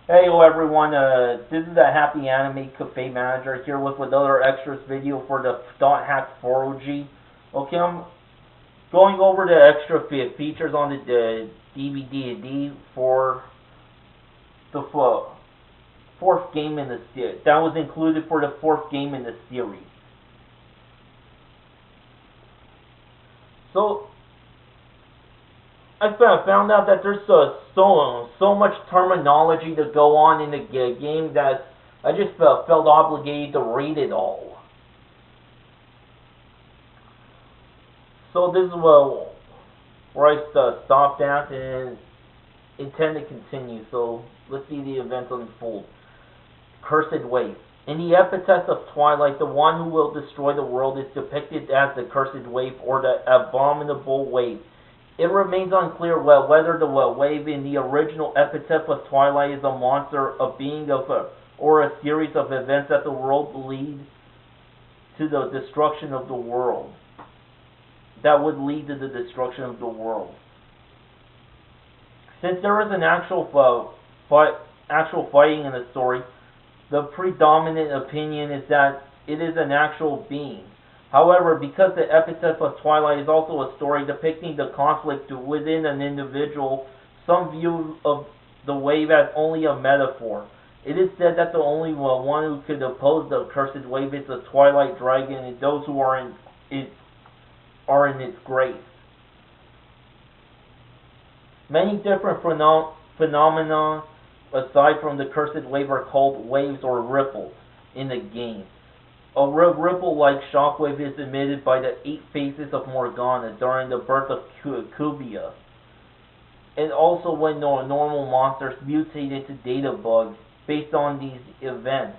Hey everyone, this is the Happy Anime Cafe Manager here with another extras video for the Dot Hack 4OG. Okay, I'm going over the extra features on the DVD for the fourth game in the series. That was included for the fourth game in the series. So I found out that there's so much terminology to go on in the game that I just felt obligated to read it all. So this is where I stopped at and intend to continue. So let's see the events unfold. Cursed Wave. In the epitaph of Twilight, the one who will destroy the world is depicted as the Cursed Wave or the Abominable Wave. It remains unclear whether the wave in the original epitaph of Twilight is a monster, a being, or a series of events that the world lead to the destruction of the world. That would lead to the destruction of the world. Since there is an actual fighting in the story, the predominant opinion is that it is an actual being. However, because the epitaph of Twilight is also a story depicting the conflict within an individual, some view of the wave as only a metaphor. It is said that the only one who could oppose the cursed wave is the Twilight Dragon and those who are in its grace. Many different phenomena aside from the cursed wave are called waves or ripples in the game. A ripple-like shockwave is emitted by the 8 faces of Morgana during the birth of Cubia, and also when normal monsters mutate into data bugs. Based on these events,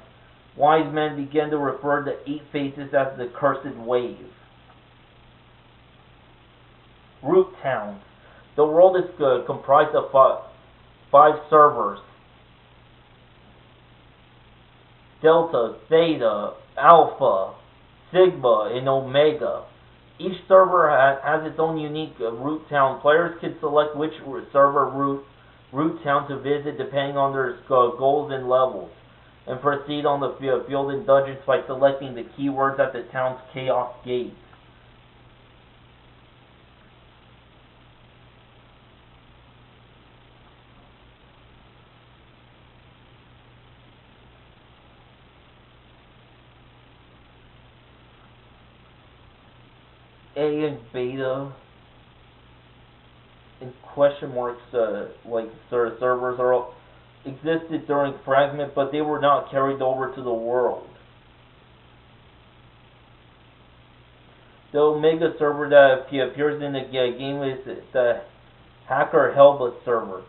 wise men began to refer to the 8 faces as the Cursed Wave. Root Towns. The world is comprised of 5 servers: Delta, Theta, Alpha, Sigma, and Omega. Each server has its own unique root town. Players can select which server root town to visit depending on their goals and levels, and proceed on the field and dungeons by selecting the keywords at the town's chaos gate. A and beta and question marks like servers existed during fragment, but they were not carried over to the world. The Omega server that appears in the game is the Hacker Helba server.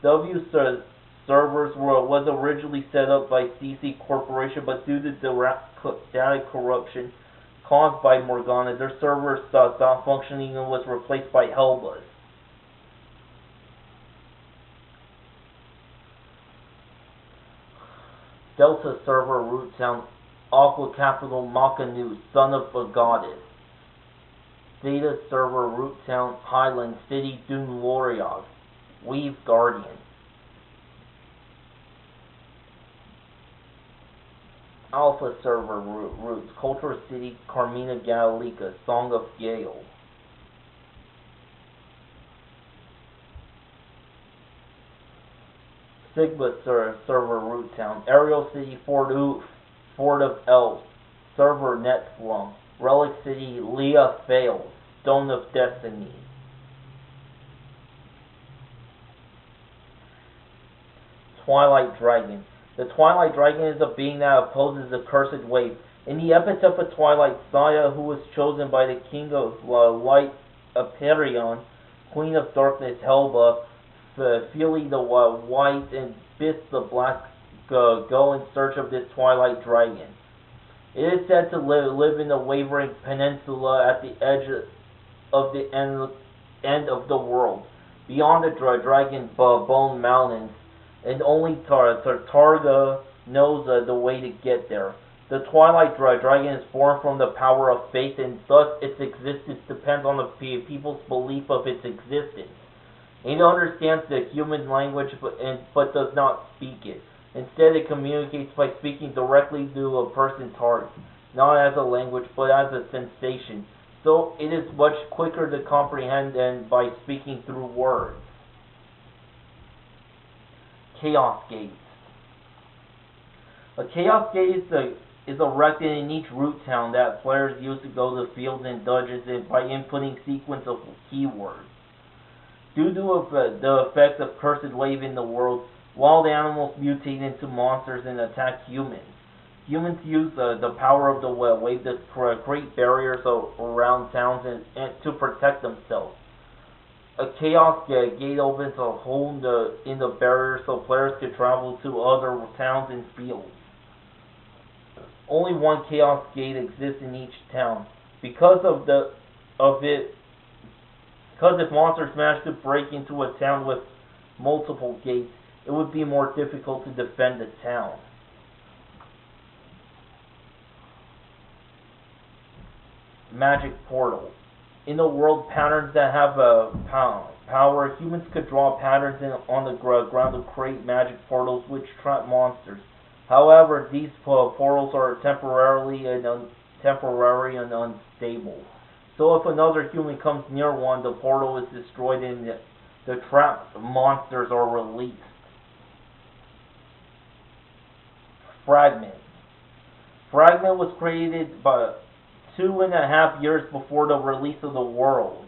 W servers was originally set up by CC Corporation, but due to data corruption caused by Morgana, their server stopped functioning and was replaced by Helbas. Delta server root sound Aqua Capital Makanu, son of a goddess. Theta server root sound Highland City Dune Loriog, Weave Guardian. Alpha server roots Culture City Carmina Gallica, Song of Gale. Sigma server root town Ariel City Fort of Elves, server Netflum. Relic City Leah Fails, Stone of Destiny. Twilight Dragon. The Twilight Dragon is a being that opposes the Cursed Wave. In the epitaph of Twilight, Saya, who was chosen by the King of Light, Aperion, Queen of Darkness, Helba, Feely the White, and Bis the Black go in search of this Twilight Dragon. It is said to live in the Wavering Peninsula at the edge of the end of the world, beyond the Dragon Bone Mountains, and only Targa knows the way to get there. The Twilight Dragon is born from the power of faith, and thus its existence depends on the people's belief of its existence. It understands the human language but does not speak it. Instead, it communicates by speaking directly to a person's heart, not as a language but as a sensation. So it is much quicker to comprehend than by speaking through words. Chaos gates. A chaos gate is erected in each root town that players use to go to fields and dungeons by inputting sequence of keywords. Due to the effects of Cursed Wave in the world, wild animals mutate into monsters and attack humans. Humans use the power of the wave to create barriers around towns and to protect themselves. A chaos gate opens a hole in the barrier so players can travel to other towns and fields. Only one chaos gate exists in each town. Because if monsters managed to break into a town with multiple gates, it would be more difficult to defend the town. Magic portals. In the world patterns that have power, humans could draw patterns on the ground to create magic portals which trap monsters. However, these portals are temporary and unstable. So if another human comes near one, the portal is destroyed and the trapped monsters are released. Fragment. Fragment was created by 2.5 years before the release of the world.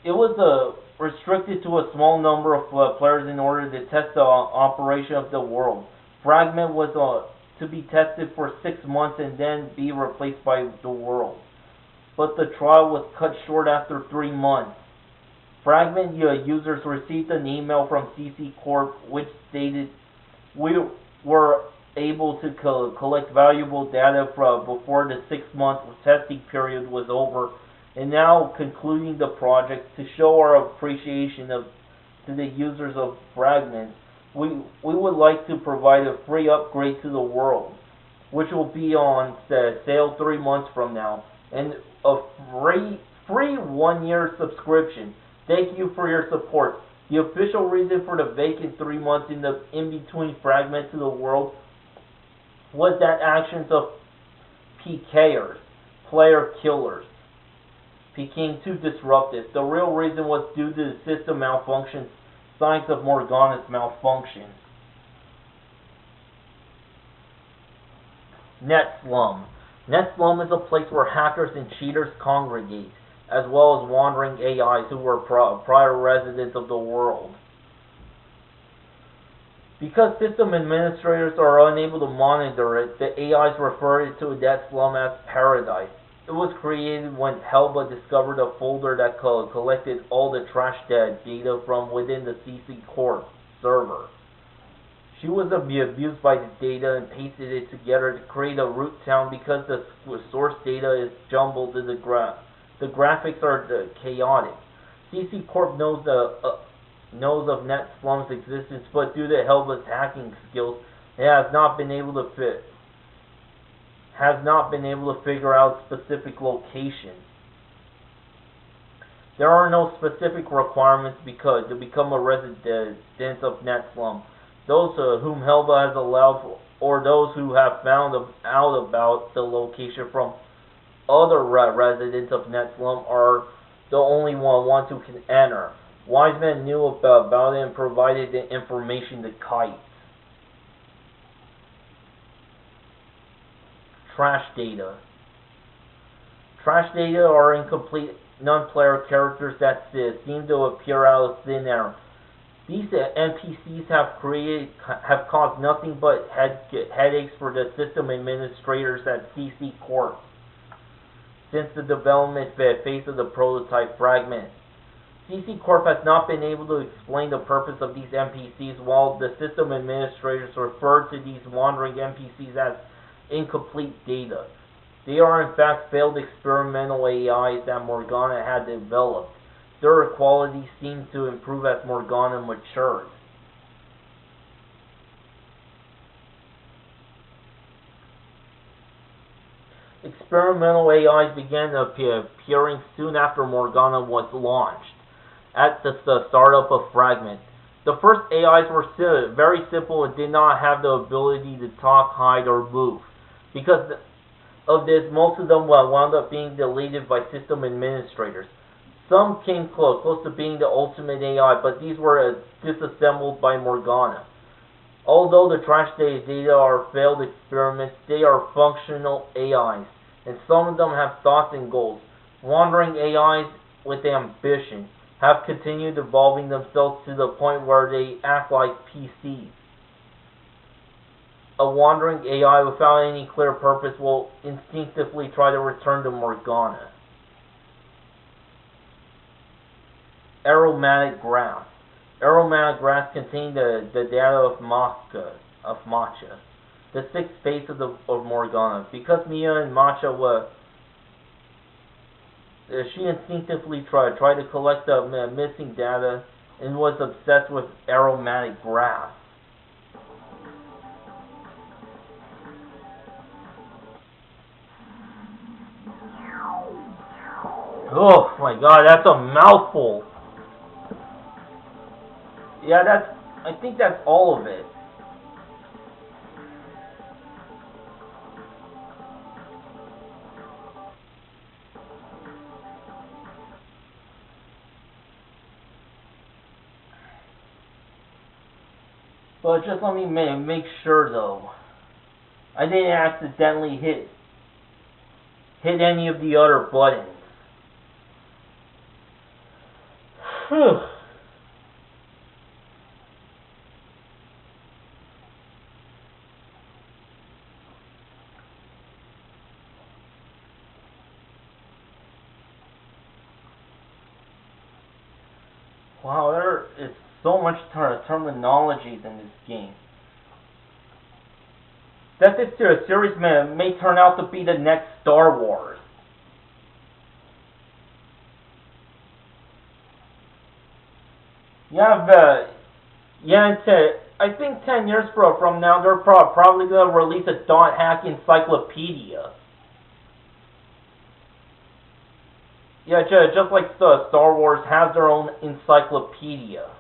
It was restricted to a small number of players in order to test the operation of the world. Fragment was to be tested for 6 months and then be replaced by the world. But the trial was cut short after 3 months. Fragment users received an email from CC Corp which stated, "We were able to collect valuable data before the 6-month testing period was over, and now concluding the project to show our appreciation to the users of Fragment. We would like to provide a free upgrade to the world, which will be on sale 3 months from now, and a free 1-year subscription. Thank you for your support. The official reason for the vacant 3 months in between Fragment to the world was that actions of PKers, player killers, became too disruptive. The real reason was due to the system malfunctions, signs of Morgana's malfunction." Netslum. Netslum is a place where hackers and cheaters congregate, as well as wandering AIs who were prior residents of the world. Because system administrators are unable to monitor it, the AIs refer to Netslum as Paradise. It was created when Helba discovered a folder that collected all the trash data from within the CC Corp server. She was abused by the data and pasted it together to create a root town because the source data is jumbled and the graphics are chaotic. CC Corp knows of Netslum's existence, but due to Helba's hacking skills, it has not been able to figure out specific locations. There are no specific requirements to become a resident of Netslum. Those whom Helba has allowed, or those who have found out about the location from other residents of Netslum, are the only ones who can enter. Wise men knew about it and provided the information to Kite. Trash data. Trash data are incomplete non-player characters that seem to appear out of thin air. These NPCs have caused nothing but headaches for the system administrators at CC Corp since the development phase of the prototype Fragment. CC Corp has not been able to explain the purpose of these NPCs, while the system administrators refer to these wandering NPCs as incomplete data. They are in fact failed experimental AIs that Morgana had developed. Their quality seemed to improve as Morgana matured. Experimental AIs began appearing soon after Morgana was launched. at the startup of Fragment. The first AIs were very simple and did not have the ability to talk, hide, or move. Because of this, most of them wound up being deleted by system administrators. Some came close to being the ultimate AI, but these were disassembled by Morgana. Although the trash data are failed experiments, they are functional AIs, and some of them have thoughts and goals. Wandering AIs with ambition have continued evolving themselves to the point where they act like PCs. A wandering AI without any clear purpose will instinctively try to return to Morgana. Aromatic graphs. Aromatic graphs contain the data of Matcha, the sixth face of Morgana. Because Mia and Matcha she instinctively tried to collect the missing data and was obsessed with aromatic graphs. Oh my god, that's a mouthful. Yeah, I think that's all of it. But just let me make sure though. I didn't accidentally hit any of the other buttons. Whew. Wow, there is so much terminologies in this game. That this series may turn out to be the next Star Wars. I think 10 years from now, they're probably going to release a dot hack encyclopedia. Yeah, just like Star Wars has their own encyclopedia.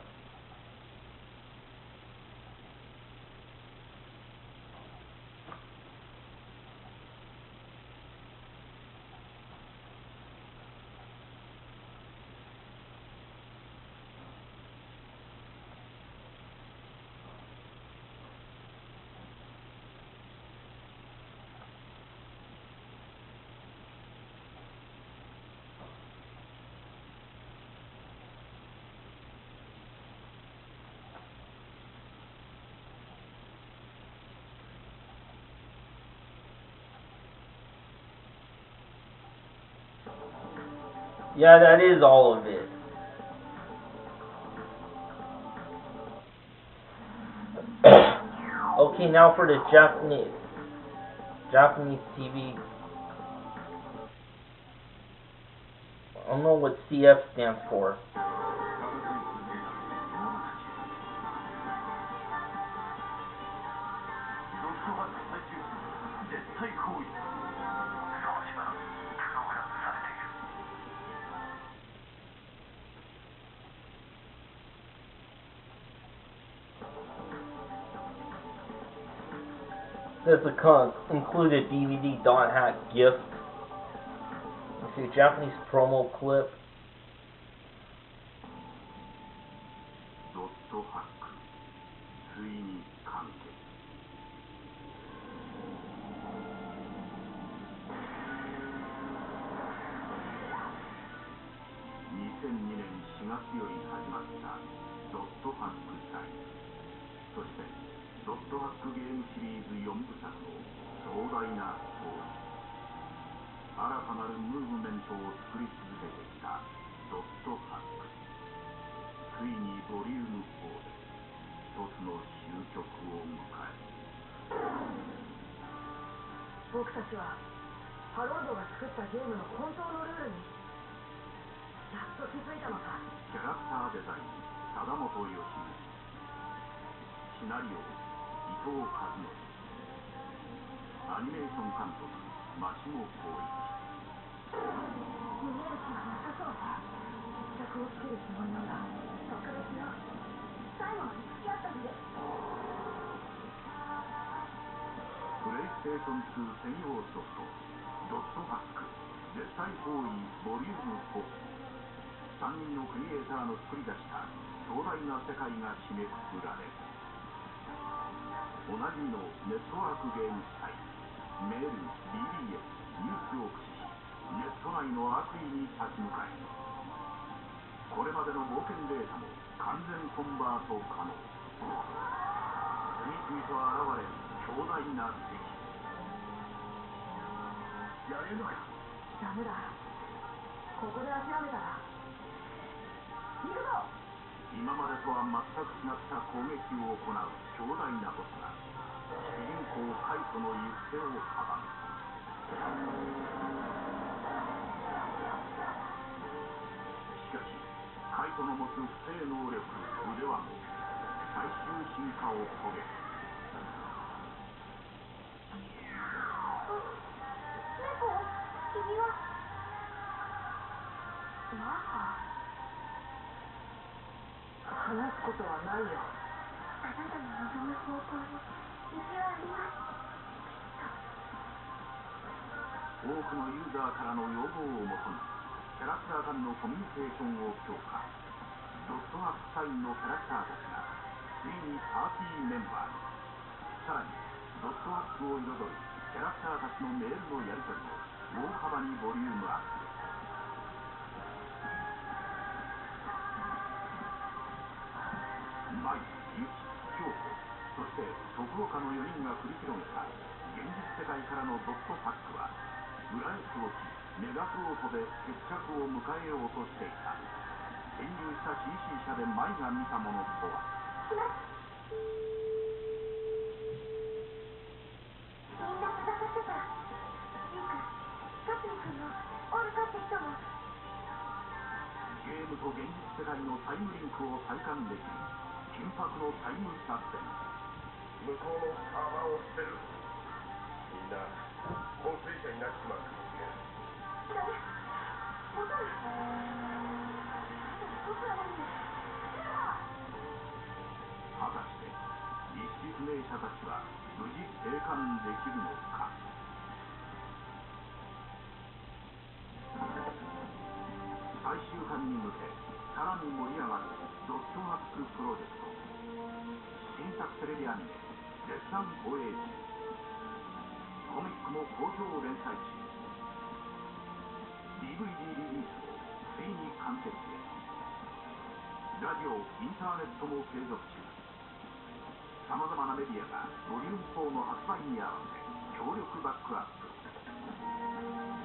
Yeah, that is all of it. Okay, now for the Japanese TV. I don't know what CF stands for. There's a included DVD dot hack gift. Let's see, Japanese promo clip. 着をつけるつもりなんだ。特別よ。最後まで付き合ったんで。プレイステーション2専用ソフトドットハック絶対方位ボリューム4。3人のクリエイターの作り出した壮大な世界が締めくくられる。おなじみのネットワークゲームスタイル、メール、BBS、ニュースを駆使しネット内の悪意に立ち向かえる。これまでの冒険データも完全コンバート可能。次々と現れる強大な敵。やれるのか。ダメだ。ここで諦めたら行くぞ。今までとは全く違った攻撃を行う強大なボスが主人公カイトの行く手を阻む。しかしカイトの持つ不正能力腕輪も最終進化を遂げる。猫、君はマハ。話すことはないよ。あなたの望む方向に道はあります。多くのユーザーからの要望をもとにキャラクター間のコミュニケーションを強化。ドットハックサインのキャラクターたちがついにパーティーメンバーに。さらにドットハックを彩るキャラクターたちのメールのやり取りも大幅にボリュームアップ。マイ、ユキ、京子、そして徳岡の4人が繰り広げた現実世界からのドットハックは浦安沖メガフロートで決着を迎えようとしていた。潜入した CC 社でマイが見たものとは。みんな戦ってた。リク、ハッピー君もオルカって人も。ゲームと現実世界のタイムリンクを体感できる緊迫のタイムサスペンス。向こうのサーバーを捨てる。みんな昏睡者になっちまうかもしれん。ダメ、ボタン。僕は何で。果たして意識不明者たちは無事生還できるのか。最終巻に向けさらに盛り上がるドットハックプロジェクト。新作テレビアニメ絶賛放映中。コミックも好評連載中。 DVD リリースもついに完結へ。ラジオインターネットも継続中。さまざまなメディアがボリューム4の発売に合わせ強力バックアップ。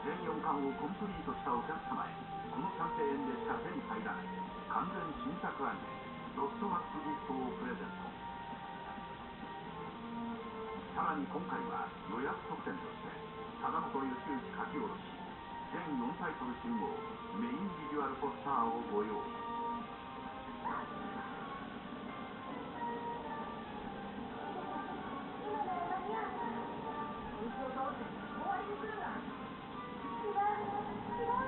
全4巻をコンプリートしたお客様へこのキャンペーンでしか手に入らない完全新作アニメドットハックギフトをプレゼント。さらに今回は予約特典として貞本義行書き下ろし全4タイトル集合メインビジュアルポスターをご用意。今なら間に合う。道を通って終わりにするんだ。違うの。それは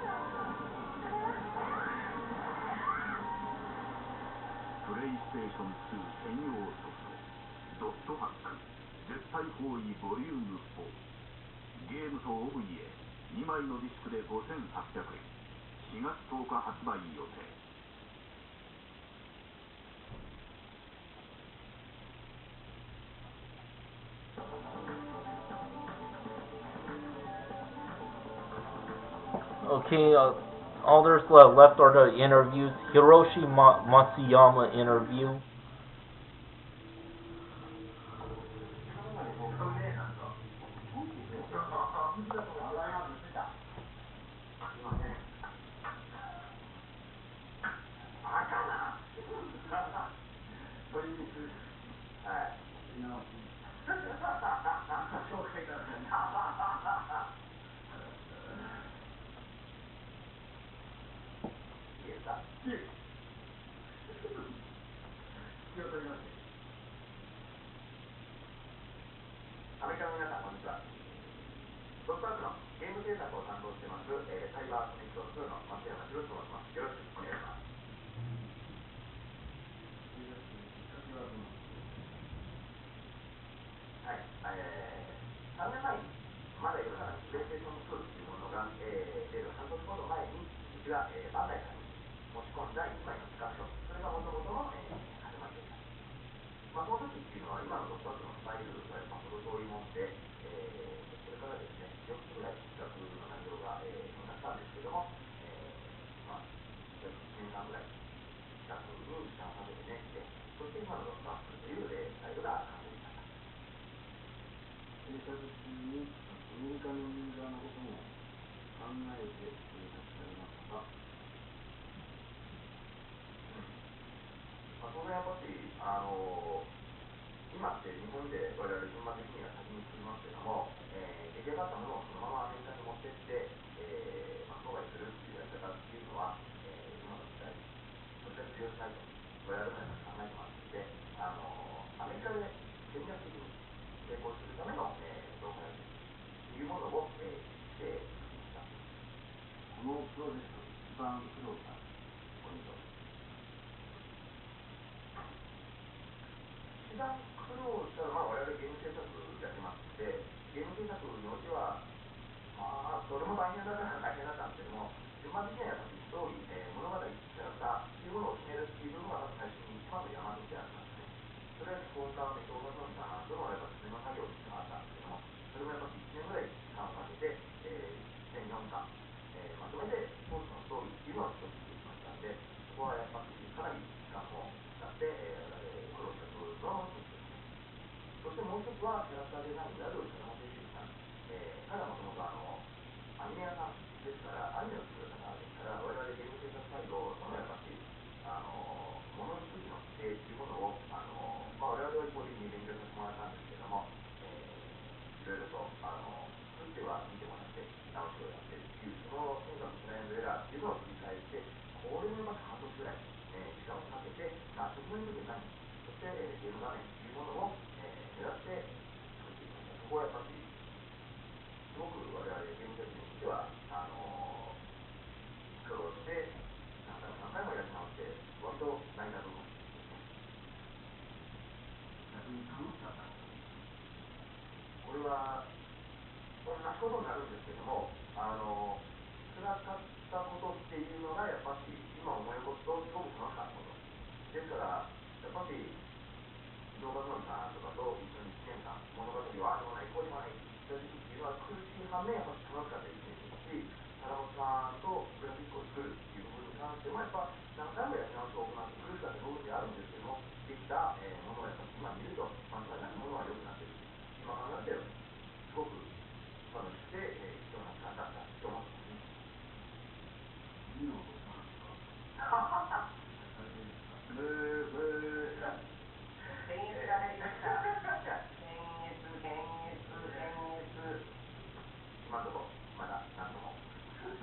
プレイステーション2専用ソフトドットハック絶対方位ボリューム4。ゲームと OVA2 枚のディスクで5800円。4月10日発売予定。Okay, all there's left are the interviews. Hiroshi Matsuyama interview. ね、3年前にまだ世の中にプレイステーション2っていうものが、出る半年ほど前にうちが、バンダイさんに持ち込んだ1枚の企画書、それが元々の、始まりでした。その時っていうのは今のドットアップのスタイルがやっぱ程遠いもんで、それからですね、4つぐらい企画の内容が、なったんですけども、1年間ぐらい企画に時間をかけてねして、そして今のドットアップという、スタイルが完成しました。制作中にアメリカのユーザーのことも考えて制作されましたか？当然やっぱし、今って日本で我々順番的には先に作りますけども、出来上がったものをそのままアメリカに持っていって、商売するっていうやり方っていうのは、今の時代、とても通用しないと我々もやっぱり考えてますので、アメリカで戦略的に成功するための、動画というものを、して作りました。このプロジェクトで一番苦労したポイント。一番苦労したのは我々ゲーム制作やってますので、ゲーム制作においては、どれも大変だったら大変だったんですけども、順番的にはやっぱりストーリー、物語、キャラクターっていうものを決めるっていう部分がまず最初に一番の山としてありますね。それは脚本家、メソードノンさんとのやっぱり詰めの作業っていうのがあったんですけども、それもやっぱり1年ぐらい時間をかけて、全4巻、まとめてスポーツのストーリーっていうのを作っていきましたので、そこはやっぱりかなり時間も使って、苦労した部分の一つですね。そしてもう一つはキャラクターデザインである風間誠一さん。彼はもともとアニメ屋さんですから、アニメを作る方ですから、我々ゲーム制作サイドとのやっぱり、ものづくりの姿勢っていうものを、我々は一方的に勉強させてもらったんですけども、いろいろと作っては見てもらって直しをやってっていう、そのとにかくトライアンドエラーっていうのを繰り返して、これもまた半年ぐらい、時間をかけて、納得のいくデザイン、そして、ゲーム画面っていうものを、狙って作っていきました。そこはやっぱりすごく我々ゲーム制作にとっては苦労して何回もやり直して割と泣いた部分ですね。逆に楽しかった。これは同じことになるんですけども、辛かったことっていうのがやっぱし今思い起こすとすごく楽しかったことですから、やっぱし動画のさんとかと一緒に1年間物語をああでもないこうでもないって言った時期っていうのは苦しい反面やっぱ楽しかった1年ですし、原本さんとグラフィックを作るっていう部分に関してもやっぱ何回もやり直しを行って苦しかった部分であるんですけども、できた、ものをやっぱ今見ると間違いなくものは良くなってるし、今考えてすごく楽しくて、貴重な時間だったと思ってますね。次のことなんですか？大変ですか？検閲が入りました。検閲。今のところまだ何度も作る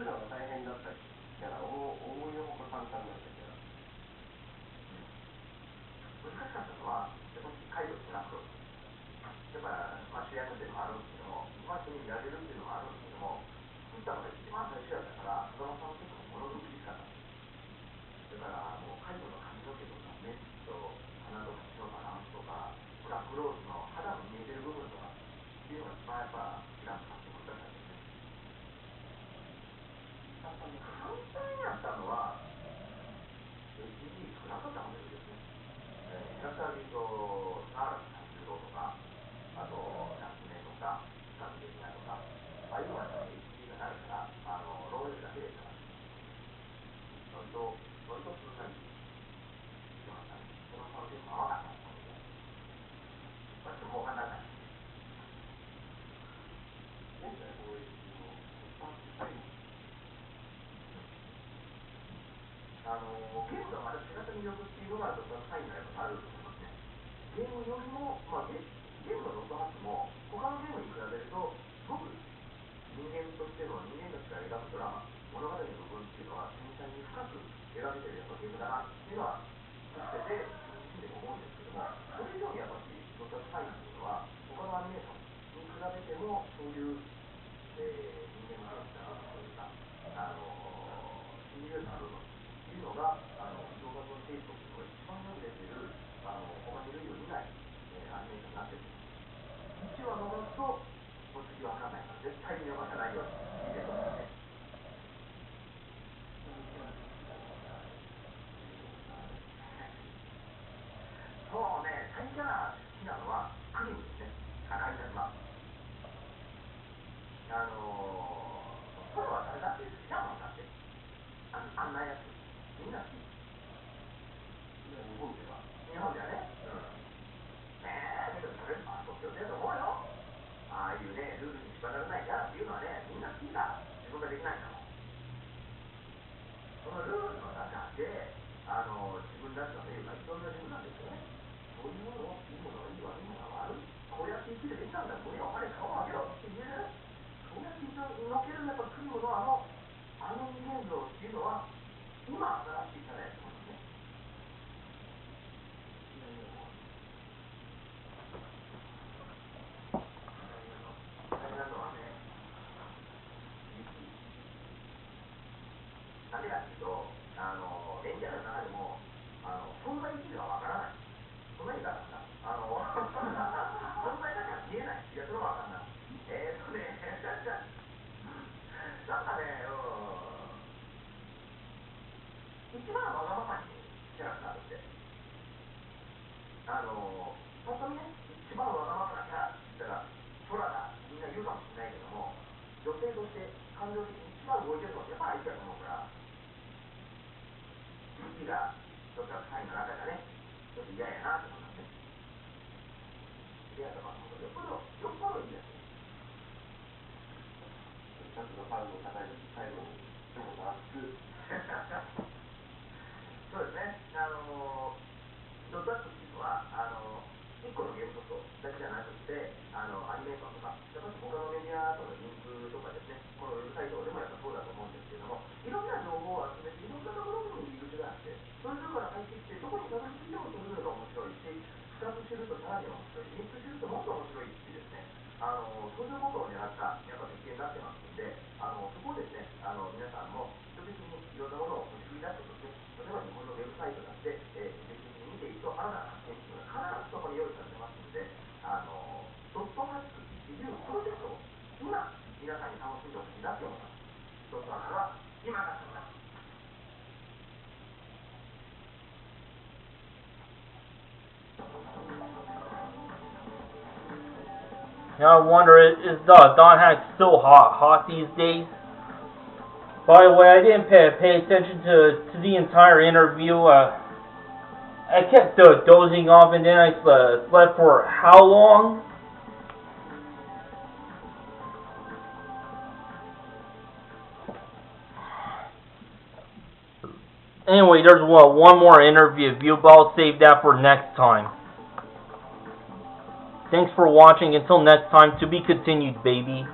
のが大変だったりしたら思いのほか簡単なんだけど、難しかったのはやっぱり回路ってなくだから、主役っていうのもあるんですけども、人に見られるっていうのもあるんですけども、作ったのが一番最初やったから風間さん結構ものすごく厳しかったんです。だからもうカイトの髪の毛とか目つきと鼻とか口のバランスとかブラックローズの肌の見えてる部分とかっていうのが一番やっぱ時間かかって難しかったですね。簡単やったのは HG 少なかったのでですね、キャラクターでいうと砂嵐三十郎とかあと夏目とか三千宮とかああいうのはやっぱり HG がないからローレルだけでしたから割とすんなりしてましたね。その差は結構甘かったので、まあ、ちょっと後半段階現在放映中のスタッフタイム。ゲームとはまた違った魅力っていうのがドットサインがやっぱあると思いますね。ゲームよりも、ゲームのドットハックも他のゲームに比べるとすごく人間としての人間たちが描くドラマ物語の部分っていうのは繊細に深く描けてるやっぱゲームだなっていうのは作ってて自身でも思うんですけども、それ以上にやっぱりドットサインっていうのは他のアニメーションに比べてもそういう、人間の現実な部分というかシミュレーションな部分っていうのが動画のテイストっていうのが一番よく出てる他にいるよりない、アニメーションになってる。1話逃すと、もう次わかんないから、絶対に逃さないように見てくださいね。そうね、最初は好きなのはクリームですね。赤いちゃんは。プロは誰だって好きなもんだって。あんなやつ。みんな好き。日本では。日本ではね。けどそれまあ即興だと思うよ。ああいうね、ルールに縛られないキャラっていうのはね、みんな好きだ。自分ができないんだもん。そのルールの中で、自分たちのね、理想の自分なんですよね。そういうものを、いいものがいい、悪いものが悪い。こうやって生きてできたんだ。これをお金顔を上げろっていう。そうやってのけるやっぱクリムのあの人間像っていうのは、今新しいキャラやと思うんですね。なんでかっていうと、レンジャーの中でも、存在意義がわからない。そんなにだからさ、存在だけは見えない。いや、それはわかんない。なんかね、一番わがままにキャラクターって、本当にね、一番わがままなキャラって言ったら、空だ、みんな言うかもしれないけども、女性として感情的に一番動いてるのってやっぱり相手だと思うから、息がちょっと臭いの中がね、ちょっと嫌やなって思いますね。嫌だとか、よっぽどいいですね。ちゃんとファンの方に最後に、今日も熱く。そうですね。ドットアップっていうのは、1個のゲームソフトだけじゃなくて、アニメーションとか、やっぱり他のメディアとのリンクとかですね、このウェブサイトでもやっぱそうだと思うんですけれども、いろんな情報を集めて、いろんなところに入り口があって、そういうところから入ってきて、どこにたどり着いてもそれぞれが面白いし、2つ知るとさらに面白い、3つ知るともっと面白いっていうですね、そういうことを狙ったやっぱ設計になってますので、そこをですね、皆さんも意図的にいろんなものを作り出してですね、例えば日本のウェブサイトだって、定期的に見ていくと、新たな発見っていうのが必ずそこに用意されてますので、ドットハックっていうプロジェクトを今、皆さんに楽しんでほしいなって思います。ドットハックは今が始まります。Now I wonder, is Don Hack still hot these days? By the way, I didn't pay attention to the entire interview. I kept dozing off, and then I slept for how long? Anyway, there's one more interview, but I'll save that for next time. Thanks for watching. Until next time, to be continued, baby.